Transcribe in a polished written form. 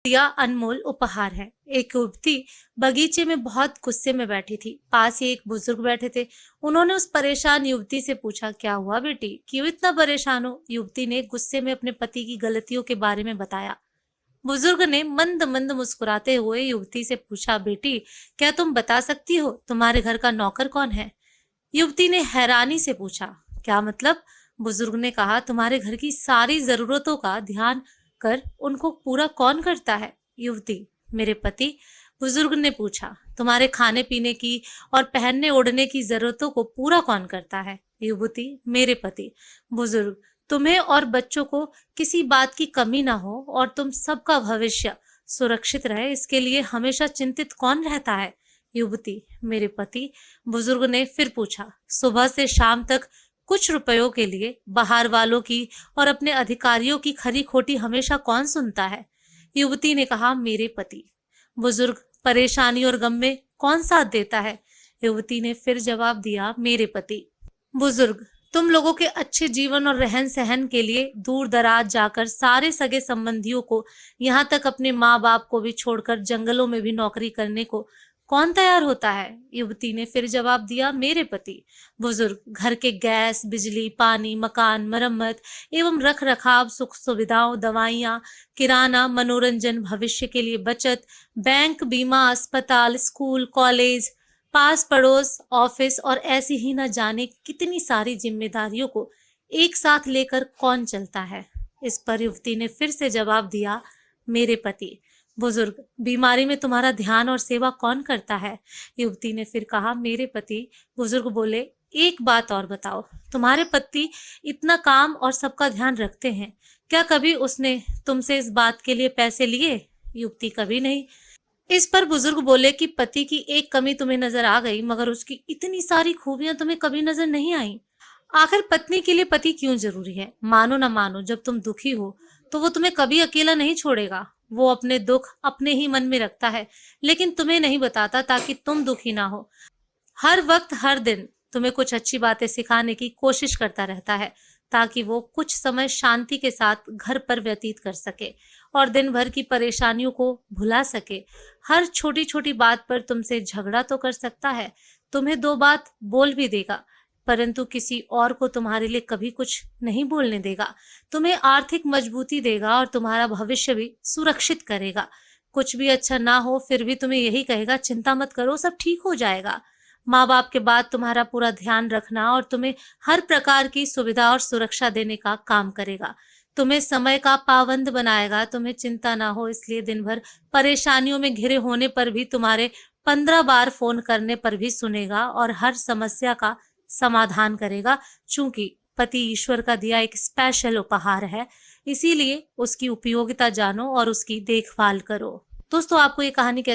दिया अनमोल उपहार है। एक युवती बगीचे में बहुत गुस्से में बैठी थी। पास ही एक बुजुर्ग बैठे थे। उन्होंने उस परेशान युवती से पूछा, क्या हुआ बेटी, क्यों इतना परेशान हो? युवती ने गुस्से में अपने पति की गलतियों के बारे में बताया। बुजुर्ग ने मंद मंद मुस्कुराते हुए युवती से पूछा, बेटी क्या तुम बता सकती हो तुम्हारे घर का नौकर कौन है? युवती ने हैरानी से पूछा, क्या मतलब? बुजुर्ग ने कहा, तुम्हारे घर की सारी जरूरतों का ध्यान कर उनको पूरा कौन करता है? युवती, मेरे पति। बुजुर्ग ने पूछा, तुम्हारे खाने पीने की और पहनने ओढ़ने की जरूरतों को पूरा कौन करता है? युवती, मेरे पति। बुजुर्ग, तुम्हें और बच्चों को किसी बात की कमी ना हो और तुम सबका भविष्य सुरक्षित रहे, इसके लिए हमेशा चिंतित कौन रहता है? युवती, मेरे पति। बुजुर्ग ने फिर पूछा, सुबह से शाम तक कुछ रुपयों के लिए बाहर वालों की और अपने अधिकारियों की खरी खोटी हमेशा कौन सुनता है? युवती ने कहा, मेरे पति। बुजुर्ग, परेशानी और गम में कौन साथ देता है? युवती ने फिर जवाब दिया, मेरे पति। बुजुर्ग, तुम लोगों के अच्छे जीवन और रहन सहन के लिए दूर दराज जाकर सारे सगे संबंधियों को, यहाँ तक अपने माँ बाप को भी छोड़कर जंगलों में भी नौकरी करने को कौन तैयार होता है? युवती ने फिर जवाब दिया, मेरे पति। बुजुर्ग, घर के गैस, बिजली, पानी, मकान, मरम्मत एवं रख रखाव, सुख सुविधाओं, दवाइयाँ, किराना, मनोरंजन, भविष्य के लिए बचत, बैंक, बीमा, अस्पताल, स्कूल, कॉलेज, पास पड़ोस, ऑफिस और ऐसी ही न जाने कितनी सारी जिम्मेदारियों को एक साथ लेकर कौन चलता है? इस पर युवती ने फिर से जवाब दिया, मेरे पति। बुजुर्ग, बीमारी में तुम्हारा ध्यान और सेवा कौन करता है? युवती ने फिर कहा, मेरे पति। बुजुर्ग बोले, एक बात और बताओ, तुम्हारे पति इतना काम और सबका ध्यान रखते हैं, क्या कभी उसने तुमसे इस बात के लिए पैसे लिए? युवती, कभी नहीं। इस पर बुजुर्ग बोले कि पति की एक कमी तुम्हें नजर आ गई, मगर उसकी इतनी सारी खूबियां तुम्हें कभी नजर नहीं आई। आखिर पत्नी के लिए पति क्यों जरूरी है? मानो ना मानो, जब तुम दुखी हो तो वो तुम्हें कभी अकेला नहीं छोड़ेगा। वो अपने दुख अपने ही मन में रखता है, लेकिन तुम्हें नहीं बताता ताकि तुम दुखी ना हो। हर वक्त हर दिन तुम्हें कुछ अच्छी बातें सिखाने की कोशिश करता रहता है, ताकि वो कुछ समय शांति के साथ घर पर व्यतीत कर सके और दिन भर की परेशानियों को भुला सके। हर छोटी छोटी बात पर तुमसे झगड़ा तो कर सकता है, तुम्हें दो बात बोल भी देगा, परंतु किसी और को तुम्हारे लिए कभी कुछ नहीं बोलने देगा। तुम्हें आर्थिक मजबूती देगा और तुम्हारा भविष्य भी सुरक्षित करेगा। कुछ भी अच्छा ना हो फिर भी तुम्हें यही कहेगा, चिंता मत करो, सब ठीक हो जाएगा। माँ बाप के बाद तुम्हारा पूरा ध्यान रखना और तुम्हें हर प्रकार की सुविधा और सुरक्षा देने का काम करेगा। तुम्हें समय का पाबंद बनाएगा, तुम्हें चिंता ना हो इसलिए दिन भर परेशानियों में घिरे होने पर भी तुम्हारे 15 बार फोन करने पर भी सुनेगा और हर समस्या का समाधान करेगा। चूंकि पति ईश्वर का दिया एक स्पेशल उपहार है, इसीलिए उसकी उपयोगिता जानो और उसकी देखभाल करो। दोस्तों, आपको ये कहानी कैसी